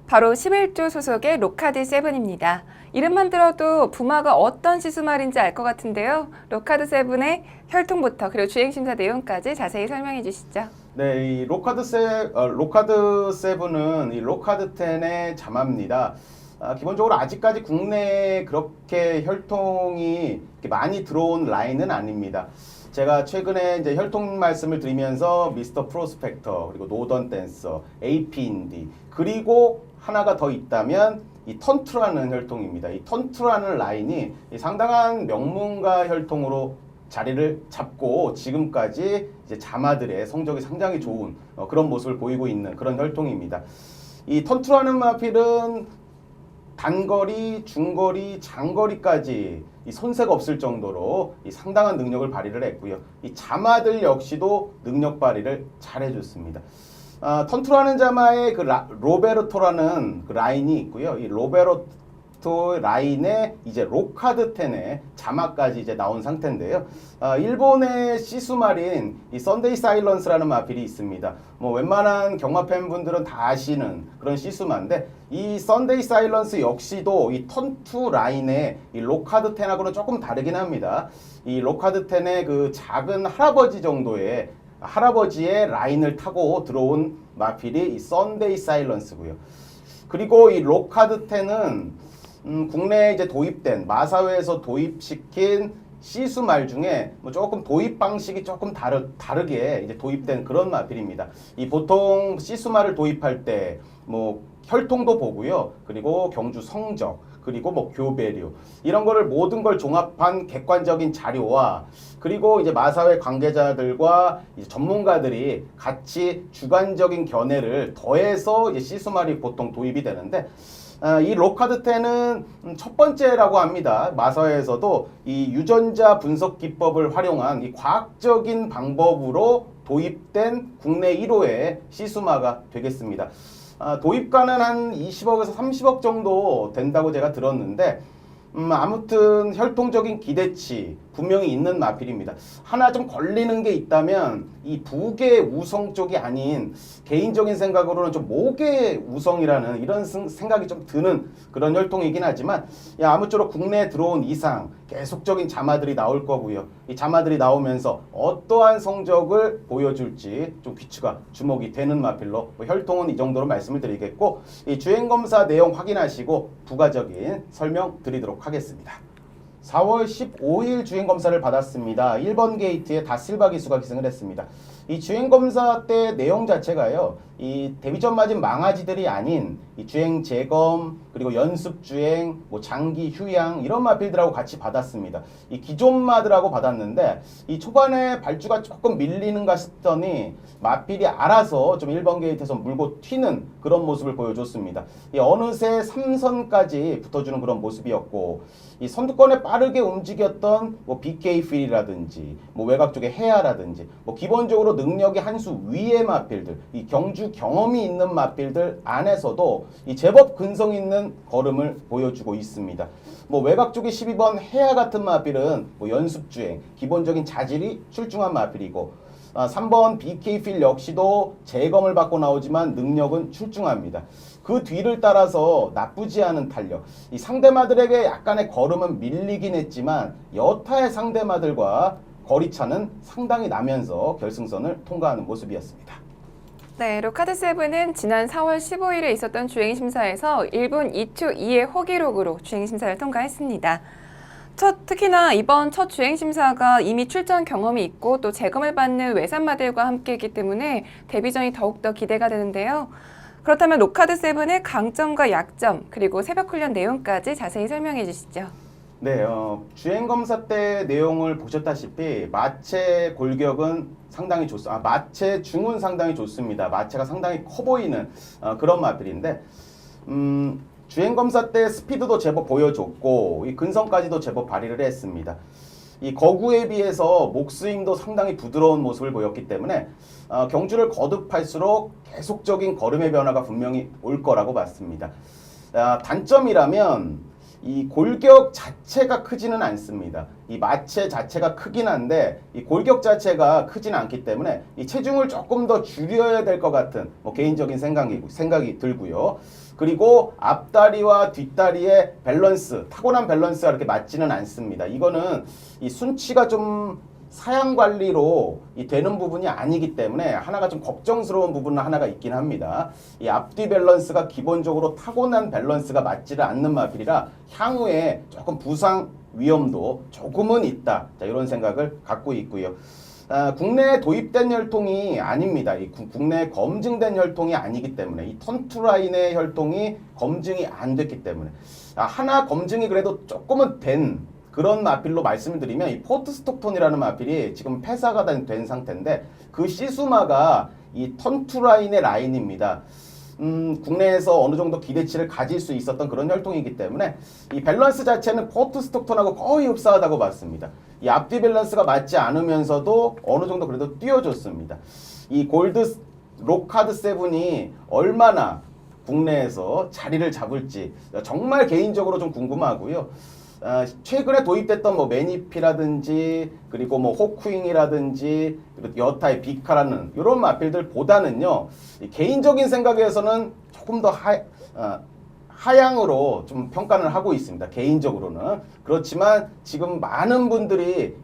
바로 11조 소속의 로카드 세븐입니다. 이름만 들어도 부마가 어떤 시수말인지 알 것 같은데요. 로카드 세븐의 혈통부터 그리고 주행심사 내용까지 자세히 설명해 주시죠. 네, 이 로카드 세븐은 이 로카드 10의 자마입니다. 기본적으로 아직까지 국내에 그렇게 혈통이 이렇게 많이 들어온 라인은 아닙니다. 제가 최근에 이제 혈통 말씀을 드리면서 미스터 프로스펙터, 그리고 노던 댄서, AP 인디, 그리고 하나가 더 있다면 이 턴투라는 혈통입니다. 이 턴투라는 라인이 상당한 명문가 혈통으로 자리를 잡고 지금까지 이제 자마들의 성적이 상당히 좋은 그런 모습을 보이고 있는 그런 혈통입니다. 이 턴투라는 마필은 단거리, 중거리, 장거리까지 이 손색 없을 정도로 이 상당한 능력을 발휘를 했고요. 이 자마들 역시도 능력 발휘를 잘 해줬습니다. 턴투라는 자마에 그 로베르토라는 그 라인이 있고요. 이 로베르토 라인에 이제 로카드 10의 자마까지 이제 나온 상태인데요. 일본의 시수말인 이 썬데이 사일런스라는 마필이 있습니다. 뭐 웬만한 경마 팬분들은 다 아시는 그런 시수마인데, 이 썬데이 사일런스 역시도 이 턴투 라인의 이 로카드 10하고는 조금 다르긴 합니다. 이 로카드 10의 그 작은 할아버지 정도의 할아버지의 라인을 타고 들어온 마필이 이 썬데이 사일런스고요. 그리고 이 로카드 10은 국내에 이제 도입된 마사회에서 도입시킨 시수말 중에 뭐 조금 도입 방식이 조금 다르게 이제 도입된 그런 마필입니다. 이 보통 시수말을 도입할 때 뭐 혈통도 보고요. 그리고 경주 성적, 그리고 뭐 교배류, 이런 거를 모든 걸 종합한 객관적인 자료와, 그리고 이제 마사회 관계자들과 이제 전문가들이 같이 주관적인 견해를 더해서 이제 시수말이 보통 도입이 되는데, 이 로카드 10은 첫 번째라고 합니다. 마사회에서도 이 유전자 분석 기법을 활용한 이 과학적인 방법으로 도입된 국내 1호의 시수마가 되겠습니다. 도입가는 한 20억에서 30억 정도 된다고 제가 들었는데, 아무튼 혈통적인 기대치 분명히 있는 마필입니다. 하나 좀 걸리는 게 있다면 이 부계 우성 쪽이 아닌, 개인적인 생각으로는 좀 모계 우성이라는 이런 생각이 좀 드는 그런 혈통이긴 하지만, 아무쪼록 국내에 들어온 이상 계속적인 자마들이 나올 거고요. 이 자마들이 나오면서 어떠한 성적을 보여줄지 좀 귀추가 주목이 되는 마필로, 혈통은 이 정도로 말씀을 드리겠고, 이 주행검사 내용 확인하시고 부가적인 설명 드리도록 하겠습니다. 4월 15일 주행검사를 받았습니다. 1번 게이트에 다실바 기수가 기승을 했습니다. 이 주행검사 때 내용 자체가요, 이 데뷔전 맞은 망아지들이 아닌 이 주행 재검, 그리고 연습 주행, 뭐 장기 휴양, 이런 마필들하고 같이 받았습니다. 이 기존 마들하고 받았는데, 이 초반에 발주가 조금 밀리는가 싶더니 마필이 알아서 좀 1번 게이트에서 물고 튀는 그런 모습을 보여줬습니다. 이 어느새 3선까지 붙어주는 그런 모습이었고, 이 선두권에 빠르게 움직였던 뭐 BK 필이라든지 뭐 외곽 쪽의 해야라든지 뭐 기본적으로 능력이 한 수 위의 마필들, 이 경주 경험이 있는 마필들 안에서도 이 제법 근성 있는 걸음을 보여주고 있습니다. 뭐 외곽 쪽의 12번 해야 같은 마필은 뭐 연습 주행, 기본적인 자질이 출중한 마필이고, 3번 BK 필 역시도 재검을 받고 나오지만 능력은 출중합니다. 그 뒤를 따라서 나쁘지 않은 탄력, 이 상대마들에게 약간의 걸음은 밀리긴 했지만 여타의 상대마들과 거리차는 상당히 나면서 결승선을 통과하는 모습이었습니다. 네, 로카드 세븐은 지난 4월 15일에 있었던 주행심사에서 1분 2초 2의 호기록으로 주행심사를 통과했습니다. 특히나 이번 첫 주행심사가 이미 출전 경험이 있고 또 재검을 받는 외산마들과 함께했기 때문에 데뷔전이 더욱더 기대가 되는데요. 그렇다면 로카드 세븐의 강점과 약점, 그리고 새벽 훈련 내용까지 자세히 설명해 주시죠. 네, 주행검사 때 내용을 보셨다시피 마체 골격은 상당히 좋습니다. 마체 중은 상당히 좋습니다. 마체가 상당히 커 보이는 그런 마필인데, 주행검사 때 스피드도 제법 보여줬고 이 근성까지도 제법 발휘를 했습니다. 이 거구에 비해서 목스윙도 상당히 부드러운 모습을 보였기 때문에 경주를 거듭할수록 계속적인 걸음의 변화가 분명히 올 거라고 봤습니다. 단점이라면 이 골격 자체가 크지는 않습니다. 이 마체 자체가 크긴 한데 이 골격 자체가 크지는 않기 때문에 이 체중을 조금 더 줄여야 될 것 같은 뭐 개인적인 생각이 들고요. 그리고 앞다리와 뒷다리의 밸런스, 타고난 밸런스가 이렇게 맞지는 않습니다. 이거는 이 순치가 좀 사양 관리로 되는 부분이 아니기 때문에 하나가 좀 걱정스러운 부분은 하나가 있긴 합니다. 이 앞뒤 밸런스가 기본적으로 타고난 밸런스가 맞지를 않는 마필이라 향후에 조금 부상 위험도 조금은 있다. 자, 이런 생각을 갖고 있고요. 국내에 도입된 혈통이 아닙니다. 이 국내에 검증된 혈통이 아니기 때문에 이 턴투라인의 혈통이 검증이 안 됐기 때문에 하나 검증이 그래도 조금은 된 그런 마필로 말씀을 드리면 이 포트 스톡톤이라는 마필이 지금 폐사가 된 상태인데 그 시수마가 이 턴투라인의 라인입니다. 국내에서 어느 정도 기대치를 가질 수 있었던 그런 혈통이기 때문에 이 밸런스 자체는 포트 스톡톤하고 거의 흡사하다고 봤습니다. 이 앞뒤 밸런스가 맞지 않으면서도 어느 정도 그래도 띄워줬습니다. 이 골드 록하드 세븐이 얼마나 국내에서 자리를 잡을지 정말 개인적으로 좀 궁금하고요. 최근에 도입됐던 뭐 매니피라든지 그리고 뭐 호크윙이라든지 그리고 여타의 비카라는 이런 마필들보다는요 개인적인 생각에서는 조금 더 하향으로 좀 평가를 하고 있습니다. 개인적으로는. 그렇지만 지금 많은 분들이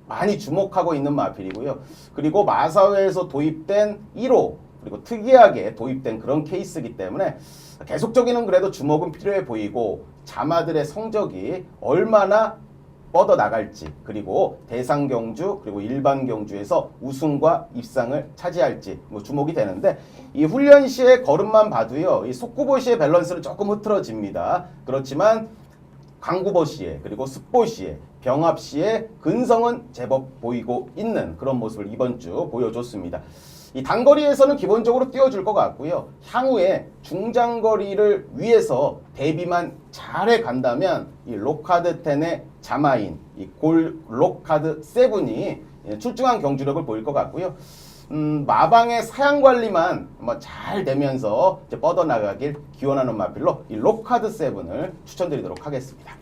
많이 주목하고 있는 마필이고요. 그리고 마사회에서 도입된 1호 그리고 특이하게 도입된 그런 케이스이기 때문에 계속적인 그래도 주목은 필요해 보이고 자마들의 성적이 얼마나 뻗어나갈지 그리고 대상 경주 그리고 일반 경주에서 우승과 입상을 차지할지 뭐 주목이 되는데 이 훈련 시의 걸음만 봐도요 이 속구보 시의 밸런스는 조금 흐트러집니다. 그렇지만 강구보 시에 그리고 습보 시에 병합 시에 근성은 제법 보이고 있는 그런 모습을 이번 주 보여줬습니다. 이 단거리에서는 기본적으로 띄워줄 것 같고요. 향후에 중장거리를 위해서 대비만 잘해 간다면 이 록하드 10의 자마인, 이 골 록하드 7이 출중한 경주력을 보일 것 같고요. 마방의 사양 관리만 잘 되면서 이제 뻗어나가길 기원하는 마필로 이 록하드 7을 추천드리도록 하겠습니다.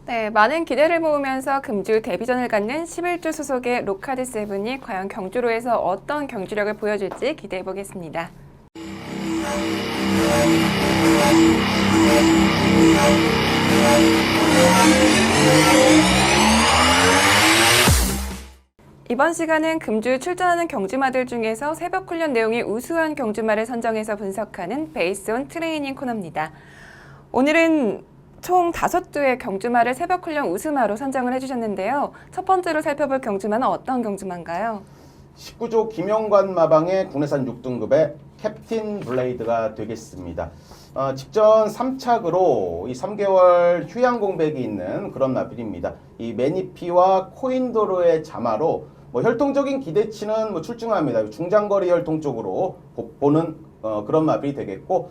네, 많은 기대를 모으면서 금주 데뷔전을 갖는 11주 소속의 록하드 세븐이 과연 경주로에서 어떤 경주력을 보여줄지 기대해 보겠습니다. 이번 시간은 금주 출전하는 경주마들 중에서 새벽 훈련 내용이 우수한 경주마를 선정해서 분석하는 베이스 온 트레이닝 코너입니다. 오늘은 총 5두의 경주마를 새벽 훈련 우수마로 선정을 해주셨는데요. 첫 번째로 살펴볼 경주마는 어떤 경주마인가요? 19조 김영관 마방의 국내산 6등급의 캡틴 블레이드가 되겠습니다. 직전 3착으로 이 3개월 휴양 공백이 있는 그런 마필입니다. 이 매니피와 코인도르의 자마로 혈통적인 기대치는 출중합니다. 중장거리 혈통 쪽으로 보는 그런 마필이 되겠고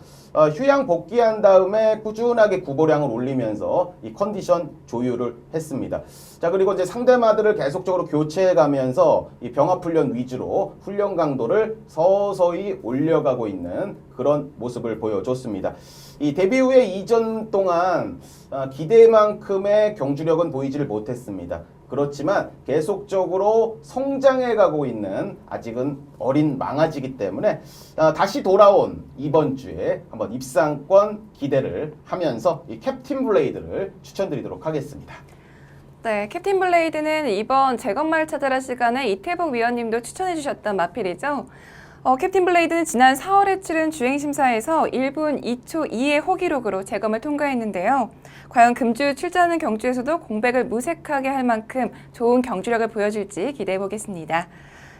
휴양 복귀한 다음에 꾸준하게 구보량을 올리면서 이 컨디션 조율을 했습니다. 자 그리고 이제 상대마들을 계속적으로 교체해 가면서 이 병합 훈련 위주로 훈련 강도를 서서히 올려가고 있는 그런 모습을 보여줬습니다. 이 데뷔 후에 2전 동안 기대만큼의 경주력은 보이지를 못했습니다. 그렇지만 계속적으로 성장해 가고 있는 아직은 어린 망아지기 때문에 다시 돌아온 이번 주에 한번 입상권 기대를 하면서 이 캡틴 블레이드를 추천드리도록 하겠습니다. 네, 캡틴 블레이드는 이번 재건말 찾아라 시간에 이태복 위원님도 추천해 주셨던 마필이죠. 캡틴 블레이드는 지난 4월에 치른 주행심사에서 1분 2초 2의 호기록으로 재검을 통과했는데요. 과연 금주 출전하는 경주에서도 공백을 무색하게 할 만큼 좋은 경주력을 보여줄지 기대해 보겠습니다.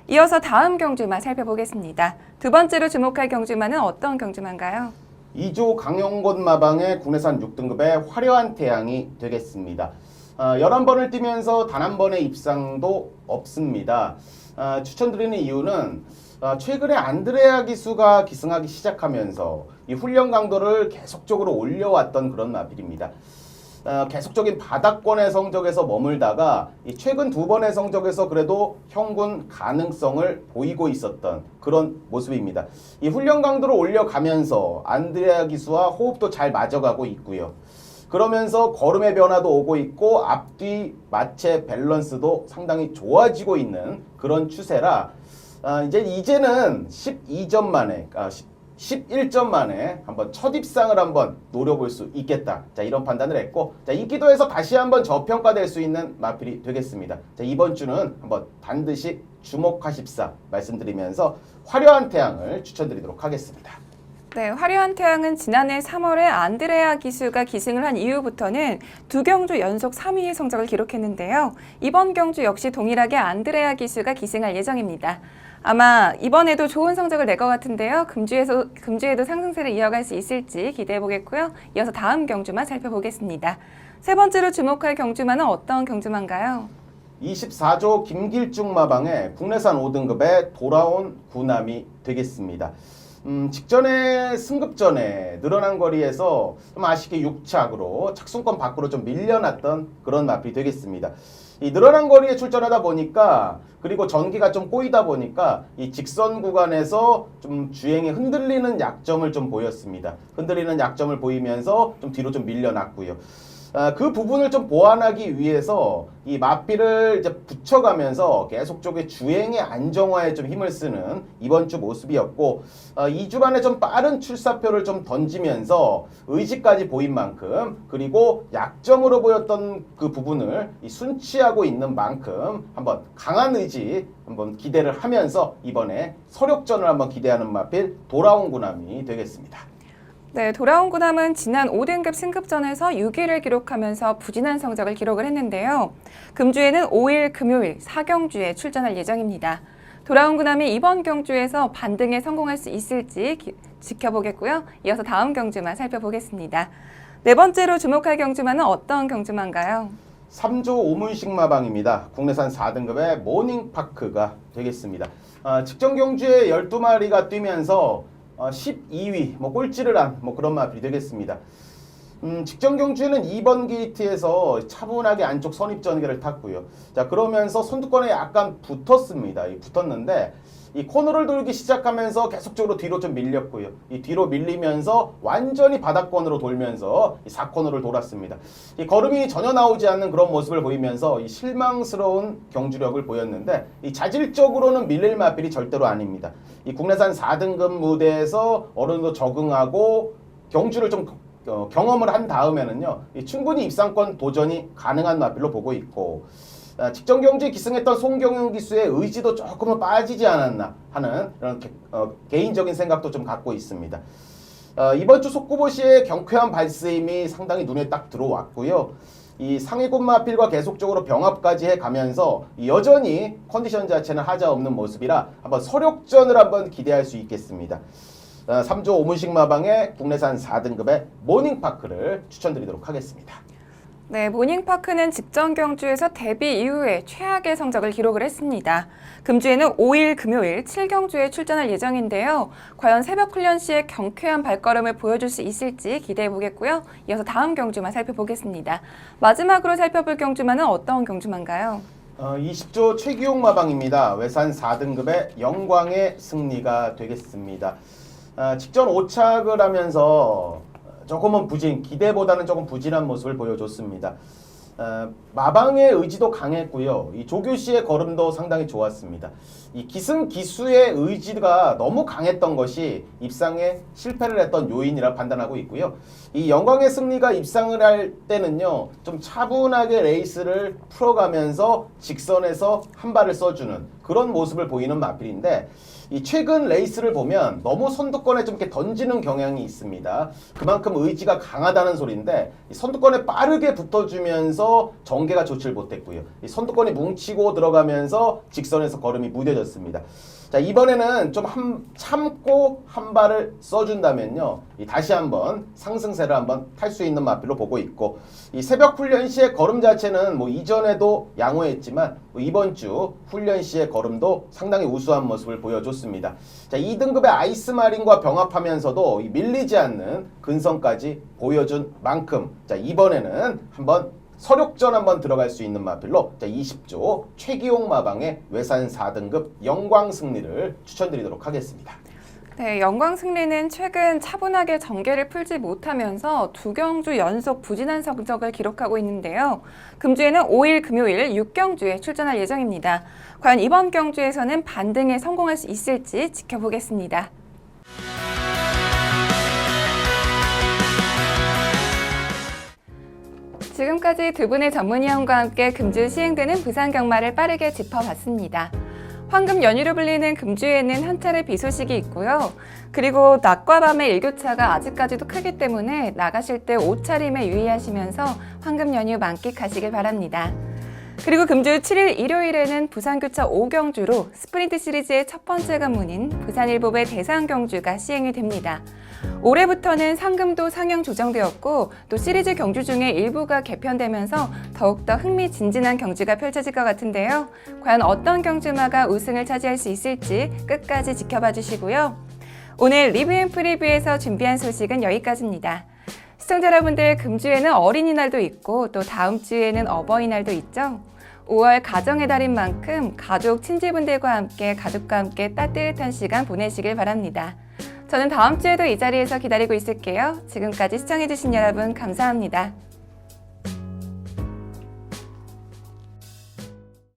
이어서 다음 경주마 살펴보겠습니다. 두 번째로 주목할 경주마는 어떤 경주마인가요? 2조 강영곤 마방의 국내산 6등급의 화려한 태양이 되겠습니다. 11번을 뛰면서 단 한 번의 입상도 없습니다. 추천드리는 이유는 최근에 안드레아 기수가 기승하기 시작하면서 이 훈련 강도를 계속적으로 올려왔던 그런 마필입니다. 계속적인 바닥권의 성적에서 머물다가 이 최근 2번의 성적에서 그래도 형군 가능성을 보이고 있었던 그런 모습입니다. 이 훈련 강도를 올려가면서 안드레아 기수와 호흡도 잘 맞아가고 있고요. 그러면서 걸음의 변화도 오고 있고 앞뒤 마체 밸런스도 상당히 좋아지고 있는 그런 추세라 이제는 12전 만에 11점 만에 한번 첫 입상을 한번 노려볼 수 있겠다. 자, 이런 판단을 했고, 자, 인기도에서 다시 한번 저평가될 수 있는 마필이 되겠습니다. 자, 이번 주는 한번 반드시 주목하십사 말씀드리면서 화려한 태양을 추천드리도록 하겠습니다. 네, 화려한 태양은 지난해 3월에 안드레아 기수가 기승을 한 이후부터는 두 경주 연속 3위의 성적을 기록했는데요. 이번 경주 역시 동일하게 안드레아 기수가 기승할 예정입니다. 아마 이번에도 좋은 성적을 낼 것 같은데요. 금주에도 상승세를 이어갈 수 있을지 기대해 보겠고요. 이어서 다음 경주만 살펴보겠습니다. 세 번째로 주목할 경주만은 어떤 경주만가요? 24조 김길중 마방의 국내산 5등급에 돌아온 구남이 되겠습니다. 직전에 승급전에 늘어난 거리에서 좀 아쉽게 6착으로 착순권 밖으로 좀 밀려났던 그런 마필이 되겠습니다. 이 늘어난 거리에 출전하다 보니까 그리고 전기가 좀 꼬이다 보니까 이 직선 구간에서 좀 주행이 흔들리는 약점을 좀 보였습니다. 흔들리는 약점을 보이면서 좀 뒤로 좀 밀려났고요. 그 부분을 좀 보완하기 위해서 이 마필을 이제 붙여가면서 계속적인 주행의 안정화에 좀 힘을 쓰는 이번 주 모습이었고, 2주간에 좀 빠른 출사표를 좀 던지면서 의지까지 보인 만큼, 그리고 약점으로 보였던 그 부분을 순치하고 있는 만큼 한번 강한 의지 한번 기대를 하면서 이번에 서력전을 한번 기대하는 마필 돌아온 구남이 되겠습니다. 네, 돌아온 구남은 지난 5등급 승급전에서 6위를 기록하면서 부진한 성적을 기록을 했는데요. 금주에는 5일 금요일 4경주에 출전할 예정입니다. 돌아온 구남이 이번 경주에서 반등에 성공할 수 있을지 지켜보겠고요. 이어서 다음 경주만 살펴보겠습니다. 네 번째로 주목할 경주만은 어떤 경주만가요? 3조 오문식 마방입니다. 국내산 4등급의 모닝파크가 되겠습니다. 직전 경주에 12마리가 뛰면서 12위, 꼴찌를 한 그런 마필이 되겠습니다. 직전 경주에는 2번 게이트에서 차분하게 안쪽 선입 전개를 탔고요. 자, 그러면서 선두권에 약간 붙었습니다. 붙었는데 이 코너를 돌기 시작하면서 계속적으로 뒤로 좀 밀렸고요. 이 뒤로 밀리면서 완전히 바닥권으로 돌면서 이 4코너를 돌았습니다. 이 걸음이 전혀 나오지 않는 그런 모습을 보이면서 이 실망스러운 경주력을 보였는데 이 자질적으로는 밀릴 마필이 절대로 아닙니다. 이 국내산 4등급 무대에서 어느 정도 적응하고 경주를 좀 경험을 한 다음에는요, 충분히 입상권 도전이 가능한 마필로 보고 있고, 직전 경주에 기승했던 송경윤 기수의 의지도 조금은 빠지지 않았나 하는 이런 개인적인 생각도 좀 갖고 있습니다. 이번 주 속구보시의 경쾌한 발스임이 상당히 눈에 딱 들어왔고요. 이 상위권 마필과 계속적으로 병합까지 해가면서 여전히 컨디션 자체는 하자 없는 모습이라 한번 서력전을 한번 기대할 수 있겠습니다. 3조 오문식 마방의 국내산 4등급의 모닝파크를 추천드리도록 하겠습니다. 네, 모닝파크는 직전 경주에서 데뷔 이후에 최악의 성적을 기록을 했습니다. 금주에는 5일 금요일 7경주에 출전할 예정인데요. 과연 새벽 훈련 시에 경쾌한 발걸음을 보여줄 수 있을지 기대해 보겠고요. 이어서 다음 경주만 살펴보겠습니다. 마지막으로 살펴볼 경주만은 어떤 경주만가요? 20조 최기용 마방입니다. 외산 4등급의 영광의 승리가 되겠습니다. 직전 5착을 하면서 조금은 기대보다는 조금 부진한 모습을 보여줬습니다. 마방의 의지도 강했고요. 이 조규 씨의 걸음도 상당히 좋았습니다. 이 기승 기수의 의지가 너무 강했던 것이 입상에 실패를 했던 요인이라 판단하고 있고요. 이 영광의 승리가 입상을 할 때는요, 좀 차분하게 레이스를 풀어가면서 직선에서 한 발을 써주는 그런 모습을 보이는 마필인데, 이 최근 레이스를 보면 너무 선두권에 좀 이렇게 던지는 경향이 있습니다. 그만큼 의지가 강하다는 소리인데, 이 선두권에 빠르게 붙어주면서 전개가 좋지를 못했고요. 이 선두권이 뭉치고 들어가면서 직선에서 걸음이 무뎌졌습니다. 자, 이번에는 좀 참고 한 발을 써준다면요, 다시 한번 상승세를 한번 탈 수 있는 마필로 보고 있고, 이 새벽 훈련 시의 걸음 자체는 이전에도 양호했지만 이번 주 훈련 시의 걸음도 상당히 우수한 모습을 보여줬습니다. 자, 2등급의 아이스마린과 병합하면서도 밀리지 않는 근성까지 보여준 만큼, 자, 이번에는 한번 서력전 한번 들어갈 수 있는 마필로 20조 최기용 마방의 외산 4등급 영광 승리를 추천드리도록 하겠습니다. 네, 영광 승리는 최근 차분하게 전개를 풀지 못하면서 두 경주 연속 부진한 성적을 기록하고 있는데요. 금주에는 5일 금요일 6경주에 출전할 예정입니다. 과연 이번 경주에서는 반등에 성공할 수 있을지 지켜보겠습니다. 지금까지 두 분의 전문위원과 함께 금주 시행되는 부산 경마를 빠르게 짚어봤습니다. 황금 연휴로 불리는 금주에는 한 차례 비 소식이 있고요. 그리고 낮과 밤의 일교차가 아직까지도 크기 때문에 나가실 때 옷차림에 유의하시면서 황금 연휴 만끽하시길 바랍니다. 그리고 금주 7일 일요일에는 부산교차 5경주로 스프린트 시리즈의 첫 번째 관문인 부산일보배 대상경주가 시행이 됩니다. 올해부터는 상금도 상향 조정되었고 또 시리즈 경주 중에 일부가 개편되면서 더욱더 흥미진진한 경주가 펼쳐질 것 같은데요. 과연 어떤 경주마가 우승을 차지할 수 있을지 끝까지 지켜봐 주시고요. 오늘 리뷰앤프리뷰에서 준비한 소식은 여기까지입니다. 시청자 여러분들, 금주에는 어린이날도 있고 또 다음 주에는 어버이날도 있죠. 5월 가정의 달인 만큼 가족, 친지분들과 함께 가족과 함께 따뜻한 시간 보내시길 바랍니다. 저는 다음 주에도 이 자리에서 기다리고 있을게요. 지금까지 시청해주신 여러분 감사합니다.